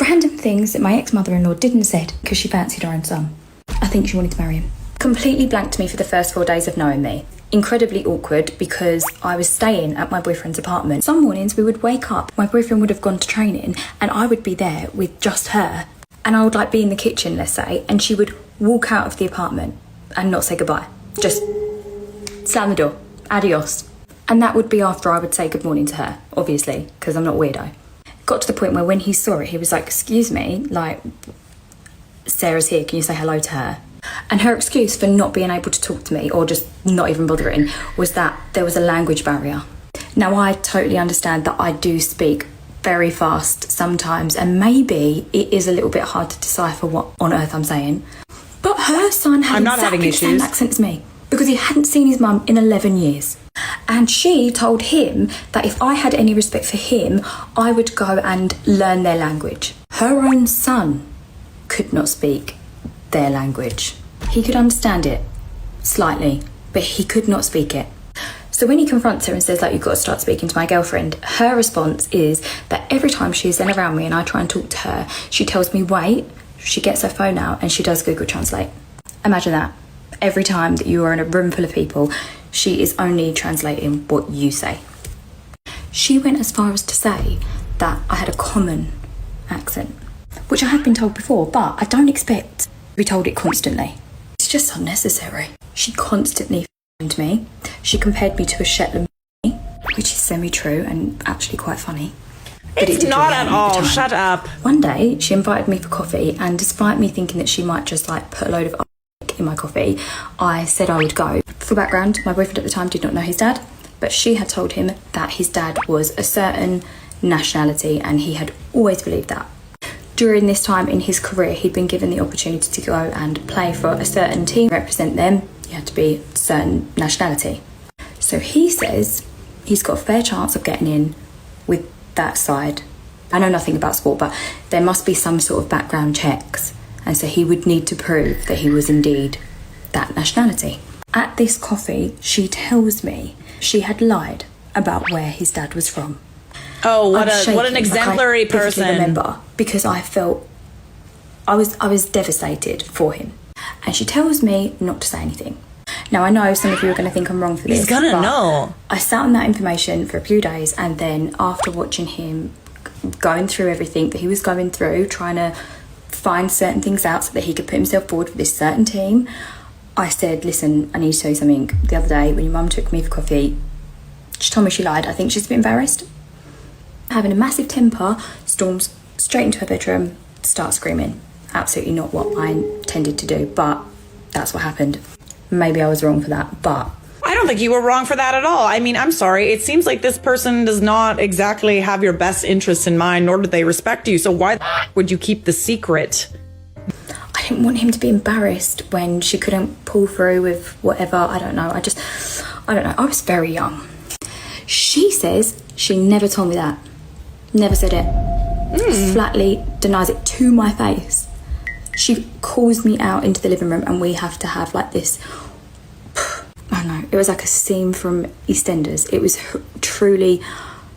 Random things that my ex-mother-in-law didn't said because she fancied her own son. I think she wanted to marry him. Completely blanked me for the first 4 days of knowing me. Incredibly awkward because I was staying at my boyfriend's apartment. Some mornings we would wake up, my boyfriend would have gone to training and I would be there with just her. And I would like be in the kitchen, let's say, and she would walk out of the apartment and not say goodbye. Just slam the door, adios. And that would be after I would say good morning to her, obviously, because I'm not a weirdo. Got to the point where when he saw it, he was like, excuse me, like, Sarah's here, can you say hello to her? And her excuse for not being able to talk to me or just not even bothering was that there was a language barrier. Now, I totally understand that I do speak very fast sometimes, and maybe it is a little bit hard to decipher what on earth I'm saying. But her son had exactly the same accent as me because he hadn't seen his mum in 11 years. And she told him that if I had any respect for him, I would go and learn their language. Her own son could not speak their language. He could understand it slightly, but he could not speak it. So when he confronts her and says, like, you've got to start speaking to my girlfriend, her response is that every time she's then around me and I try and talk to her, she tells me, wait, she gets her phone out and she does Google Translate. Imagine that. Every time that you are in a room full of people, she is only translating what you say. She went as far as to say that I had a common accent, which I have been told before, but I don't expect to be told it constantly. It's just unnecessary. She constantly f***ed me. She compared me to a Shetland pony, which is semi-true and actually quite funny. But it's not at all. Shut up. One day, she invited me for coffee, and despite me thinking that she might just like put a load of in my coffee, I said I would go. For background, my boyfriend at the time did not know his dad, but she had told him that his dad was a certain nationality and he had always believed that. During this time in his career, he'd been given the opportunity to go and play for a certain team, represent them. You had to be a certain nationality. So he says he's got a fair chance of getting in with that side. I know nothing about sport, but there must be some sort of background checks. And so he would need to prove that he was indeed that nationality. At this coffee, she tells me she had lied about where his dad was from. Oh, what an exemplary person. I remember because I felt I was devastated for him. And she tells me not to say anything. Now, I know some of you are going to think I'm wrong for this. He's gonna know. I sat on that information for a few days, and then after watching him going through everything that he was going through, trying to find certain things out so that he could put himself forward for this certain team, I said, listen, I need to tell you something. The other day when your mum took me for coffee, she told me she lied. I think she's a bit embarrassed. Having a massive temper, storms straight into her bedroom, starts screaming. Absolutely not what I intended to do, but that's what happened. Maybe I was wrong for that, but I don't think you were wrong for that at all. I mean, I'm sorry. It seems like this person does not exactly have your best interests in mind, nor do they respect you. So why would you keep the secret? I didn't want him to be embarrassed when she couldn't pull through with whatever. I don't know. I don't know. I was very young. She says she never told me that. Never said it. Flatly denies it to my face. She calls me out into the living room and we have to have like this, I don't know, it was like a scene from EastEnders. It was truly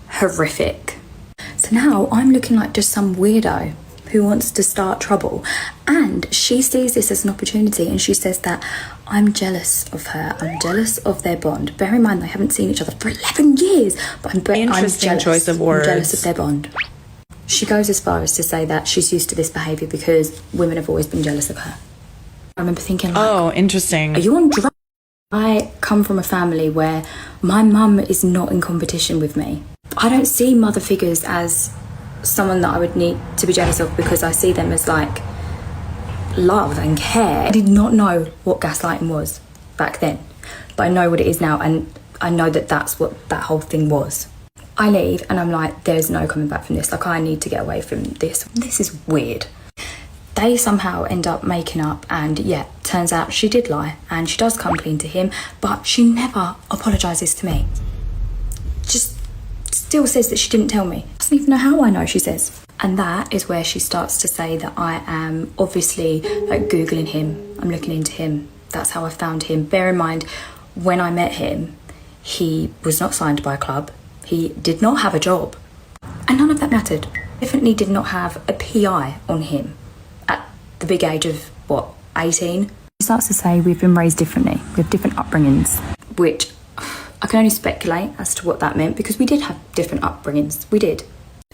horrific. So now I'm looking like just some weirdo who wants to start trouble, and she sees this as an opportunity and she says that I'm jealous of her, I'm jealous of their bond. Bear in mind they haven't seen each other for 11 years, but I'm jealous. Choice of words. I'm jealous of their bond. She goes as far as to say that she's used to this behaviour because women have always been jealous of her. I remember thinking, like, oh, interesting. Are you on drugs? I come from a family where my mum is not in competition with me. I don't see mother figures as someone that I would need to be jealous of because I see them as like love and care. I did not know what gaslighting was back then, but I know what it is now, and I know that that's what that whole thing was. I leave and I'm like, there's no coming back from this. Like, I need to get away from this. This is weird. They somehow end up making up, and yeah, turns out she did lie and she does come clean to him, but she never apologises to me. Just still says that she didn't tell me. Doesn't even know how I know, she says. And that is where she starts to say that I am obviously like Googling him. I'm looking into him. That's how I found him. Bear in mind, when I met him, he was not signed by a club. He did not have a job. And none of that mattered. Definitely did not have a PI on him at the big age of, 18? He starts to say we've been raised differently, we have different upbringings, which I can only speculate as to what that meant because we did have different upbringings. We did.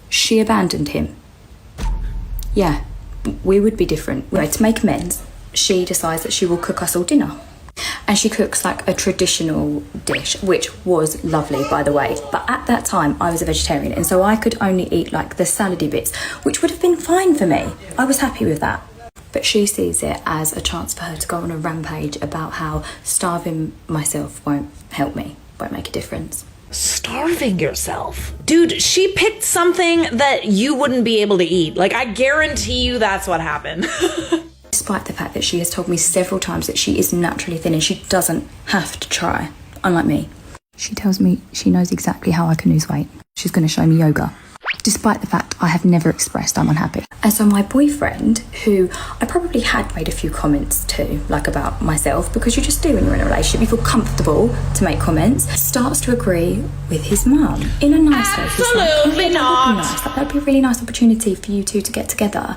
She abandoned him. Yeah, we would be different. Anyway, to make amends, she decides that she will cook us all dinner. And she cooks like a traditional dish, which was lovely, by the way. But at that time, I was a vegetarian, and so I could only eat like the salady bits, which would have been fine for me. I was happy with that. But she sees it as a chance for her to go on a rampage about how starving myself won't help me, won't make a difference. Starving yourself? Dude, she picked something that you wouldn't be able to eat. Like, I guarantee you that's what happened. Despite the fact that she has told me several times that she is naturally thin and she doesn't have to try, unlike me. She tells me she knows exactly how I can lose weight. She's going to show me yoga. Despite the fact I have never expressed I'm unhappy. And so my boyfriend, who I probably had made a few comments to, like about myself, because you just do when you're in a relationship, you feel comfortable to make comments, starts to agree with his mum in a nice way. Absolutely not. Nice. Like, that'd be a really nice opportunity for you two to get together.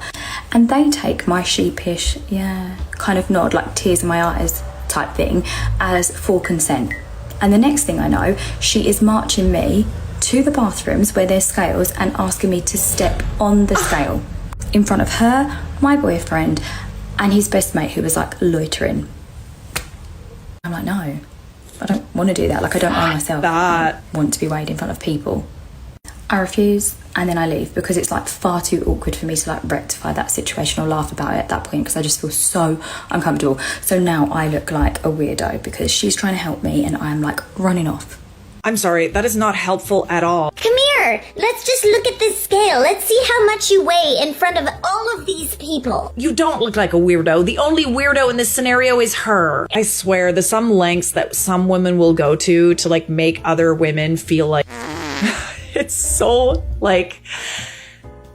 And they take my sheepish, kind of nod, like tears in my eyes type thing, as full consent. And the next thing I know, she is marching me to the bathrooms where there's scales and asking me to step on the scale in front of her, my boyfriend, and his best mate who was like loitering. I'm like, no, I don't want to do that. Like, I don't know myself. I don't want to be weighed in front of people. I refuse, and then I leave because it's like far too awkward for me to like rectify that situation or laugh about it at that point because I just feel so uncomfortable. So now I look like a weirdo because she's trying to help me and I'm like running off. I'm sorry, that is not helpful at all. Come here, let's just look at this scale. Let's see how much you weigh in front of all of these people. You don't look like a weirdo. The only weirdo in this scenario is her. I swear, there's some lengths that some women will go to like make other women feel like... It's so like...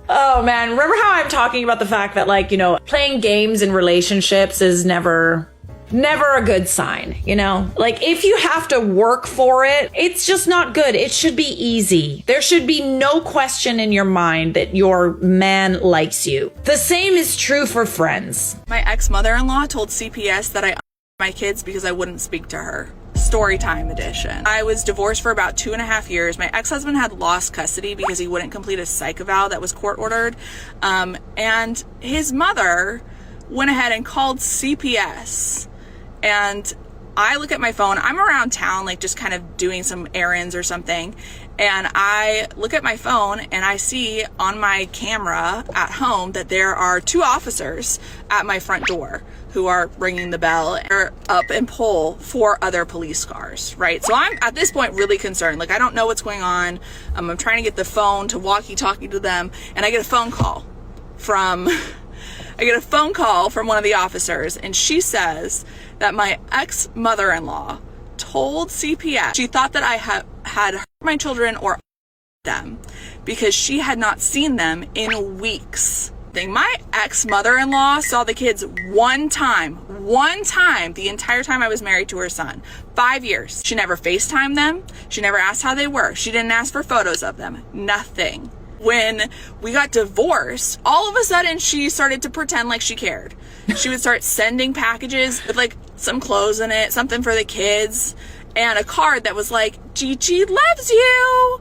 Oh man, remember how I'm talking about the fact that like, playing games in relationships is never a good sign, Like, if you have to work for it, it's just not good. It should be easy. There should be no question in your mind that your man likes you. The same is true for friends. My ex-mother-in-law told CPS that I my kids because I wouldn't speak to her. Storytime edition. I was divorced for about 2.5 years. My ex-husband had lost custody because he wouldn't complete a psych eval that was court ordered. And his mother went ahead and called CPS. And I look at my phone, I'm around town, like just kind of doing some errands or something. And I look at my phone and I see on my camera at home that there are 2 officers at my front door who are ringing the bell or up and pull 4 other police cars, right? So I'm at this point really concerned. Like, I don't know what's going on. I'm trying to get the phone to walkie-talkie to them, and I get a phone call from one of the officers, and she says that my ex-mother-in-law told CPS she thought that I had hurt my children or them because she had not seen them in weeks. My ex-mother-in-law saw the kids one time the entire time I was married to her son. 5 years. She never FaceTimed them. She never asked how they were. She didn't ask for photos of them. Nothing. When we got divorced, all of a sudden she started to pretend like she cared. She would start sending packages with like some clothes in it, something for the kids, and a card that was like, Gigi loves you.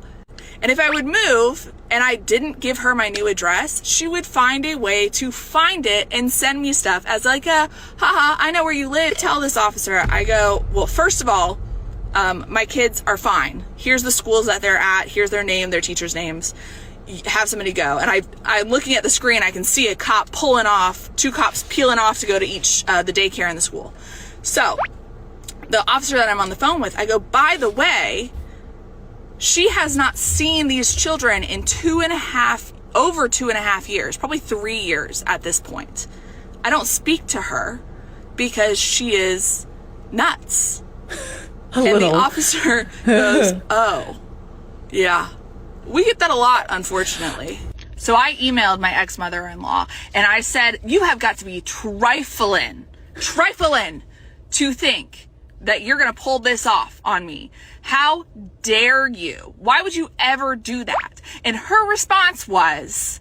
And if I would move and I didn't give her my new address, she would find a way to find it and send me stuff as like a, haha, I know where you live. Tell this officer, I go, well, first of all, my kids are fine. Here's the schools that they're at. Here's their name, their teachers' names. Have somebody go. And I'm looking at the screen, I can see a cop pulling off, 2 cops peeling off to go to each, the daycare and the school. So the officer that I'm on the phone with, I go, by the way, she has not seen these children in over 2.5 years, probably 3 years at this point. I don't speak to her because she is nuts. And the officer goes, oh, yeah. We get that a lot, unfortunately. So I emailed my ex-mother-in-law and I said, you have got to be trifling to think that you're going to pull this off on me. How dare you? Why would you ever do that? And her response was,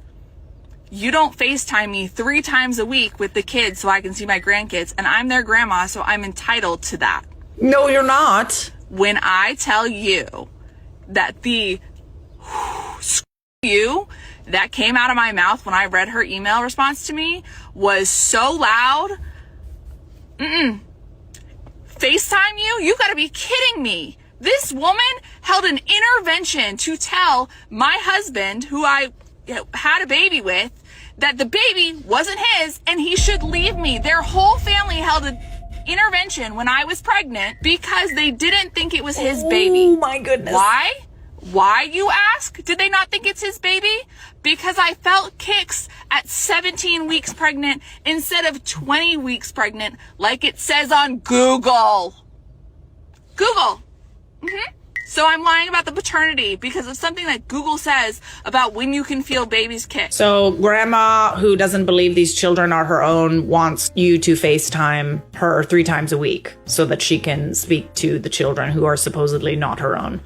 you don't FaceTime me 3 times a week with the kids so I can see my grandkids, and I'm their grandma, so I'm entitled to that. No, you're not. When I tell you that the you that came out of my mouth when I read her email response to me was so loud. FaceTime you? You gotta be kidding me. This woman held an intervention to tell my husband, who I had a baby with, that the baby wasn't his and he should leave me. Their whole family held an intervention when I was pregnant because they didn't think it was his baby. Oh my goodness. Why? Why, you ask? Did they not think it's his baby? Because I felt kicks at 17 weeks pregnant instead of 20 weeks pregnant, like it says on Google. Google. So I'm lying about the paternity because of something that Google says about when you can feel babies kick. So grandma, who doesn't believe these children are her own, wants you to FaceTime her 3 times a week so that she can speak to the children who are supposedly not her own.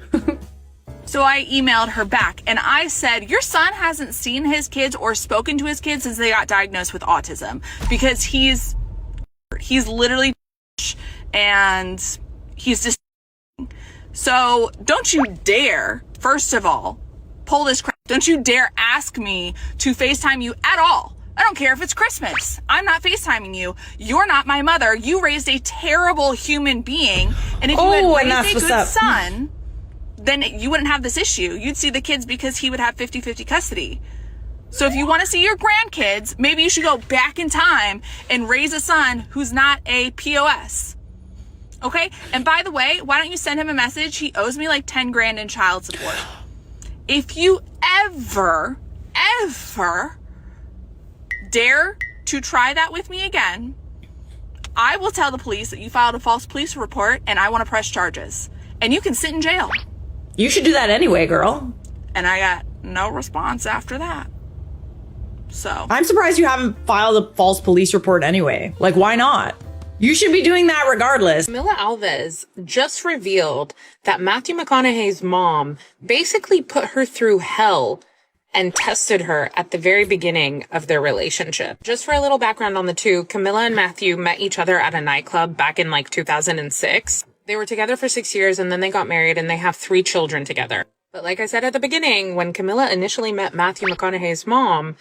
So I emailed her back and I said, your son hasn't seen his kids or spoken to his kids since they got diagnosed with autism because he's literally and he's just. So don't you dare, first of all, pull this crap. Don't you dare ask me to FaceTime you at all. I don't care if it's Christmas. I'm not FaceTiming you. You're not my mother. You raised a terrible human being. And if you had raised a good son, then you wouldn't have this issue. You'd see the kids because he would have 50-50 custody. So if you want to see your grandkids, maybe you should go back in time and raise a son who's not a POS. Okay? And by the way, why don't you send him a message? He owes me like 10 grand in child support. If you ever dare to try that with me again, I will tell the police that you filed a false police report and I want to press charges. And you can sit in jail. You should do that anyway, girl. And I got no response after that. So I'm surprised you haven't filed a false police report anyway. Like, why not? You should be doing that regardless. Camila Alves just revealed that Matthew McConaughey's mom basically put her through hell and tested her at the very beginning of their relationship. Just for a little background on the two, Camila and Matthew met each other at a nightclub back in like 2006. They were together for 6 years and then they got married and they have 3 children together. But like I said at the beginning, when Camila initially met Matthew McConaughey's mom,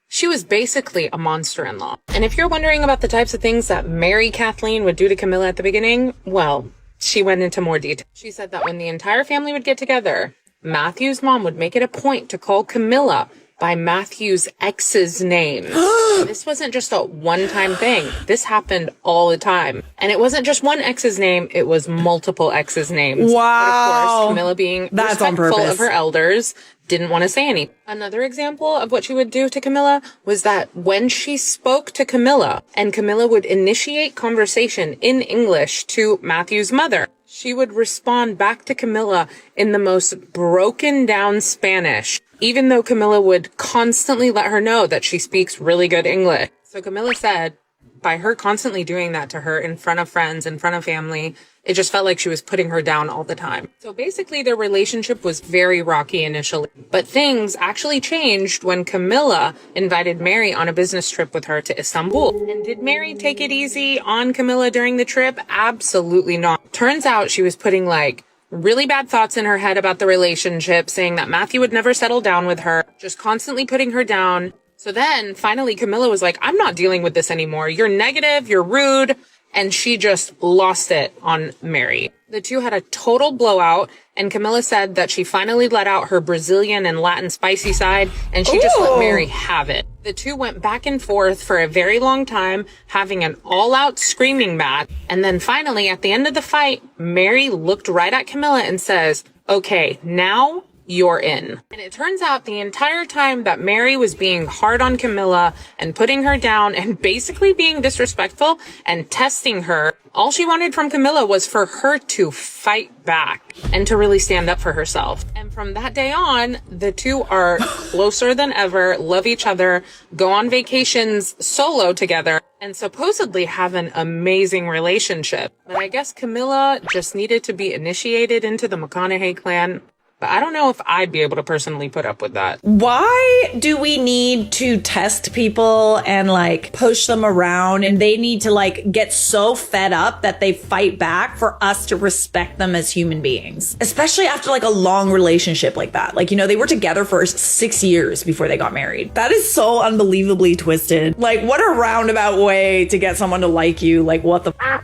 she was basically a monster-in-law. And if you're wondering about the types of things that Mary Kathleen would do to Camila at the beginning, well, she went into more detail. She said that when the entire family would get together, Matthew's mom would make it a point to call Camila by Matthew's ex's name. This wasn't just a one-time thing. This happened all the time. And it wasn't just one ex's name, it was multiple ex's names. Wow. But of course, Camila being That's on respectful purpose. of her elders, didn't want to say anything. Another example of what she would do to Camila was that when she spoke to Camila and Camila would initiate conversation in English to Matthew's mother, she would respond back to Camila in the most broken down Spanish, even though Camila would constantly let her know that she speaks really good English. So Camila said, by her constantly doing that to her in front of friends, in front of family, it just felt like she was putting her down all the time. So basically their relationship was very rocky initially, but things actually changed when Camila invited Mary on a business trip with her to Istanbul. And did Mary take it easy on Camila during the trip? Absolutely not. Turns out she was putting like really bad thoughts in her head about the relationship, saying that Matthew would never settle down with her, just constantly putting her down. So then finally Camila was like, I'm not dealing with this anymore. You're negative, you're rude. And she just lost it on Mary. The two had a total blowout, and Camila said that she finally let out her Brazilian and Latin spicy side, and she just let Mary have it. The two went back and forth for a very long time, having an all-out screaming match. And then finally, at the end of the fight, Mary looked right at Camila and says, okay, now you're in. And it turns out the entire time that Mary was being hard on Camilla and putting her down and basically being disrespectful and testing her, all she wanted from Camilla was for her to fight back and to really stand up for herself. And from that day on, the two are closer than ever, love each other, go on vacations solo together, and supposedly have an amazing relationship. But I guess Camilla just needed to be initiated into the McConaughey clan. But I don't know if I'd be able to personally put up with that. Why do we need to test people and like push them around, and they need to like get so fed up that they fight back for us to respect them as human beings? Especially after like a long relationship like that. Like, you know, they were together for 6 years before they got married. That is so unbelievably twisted. Like, what a roundabout way to get someone to like you. Like, what the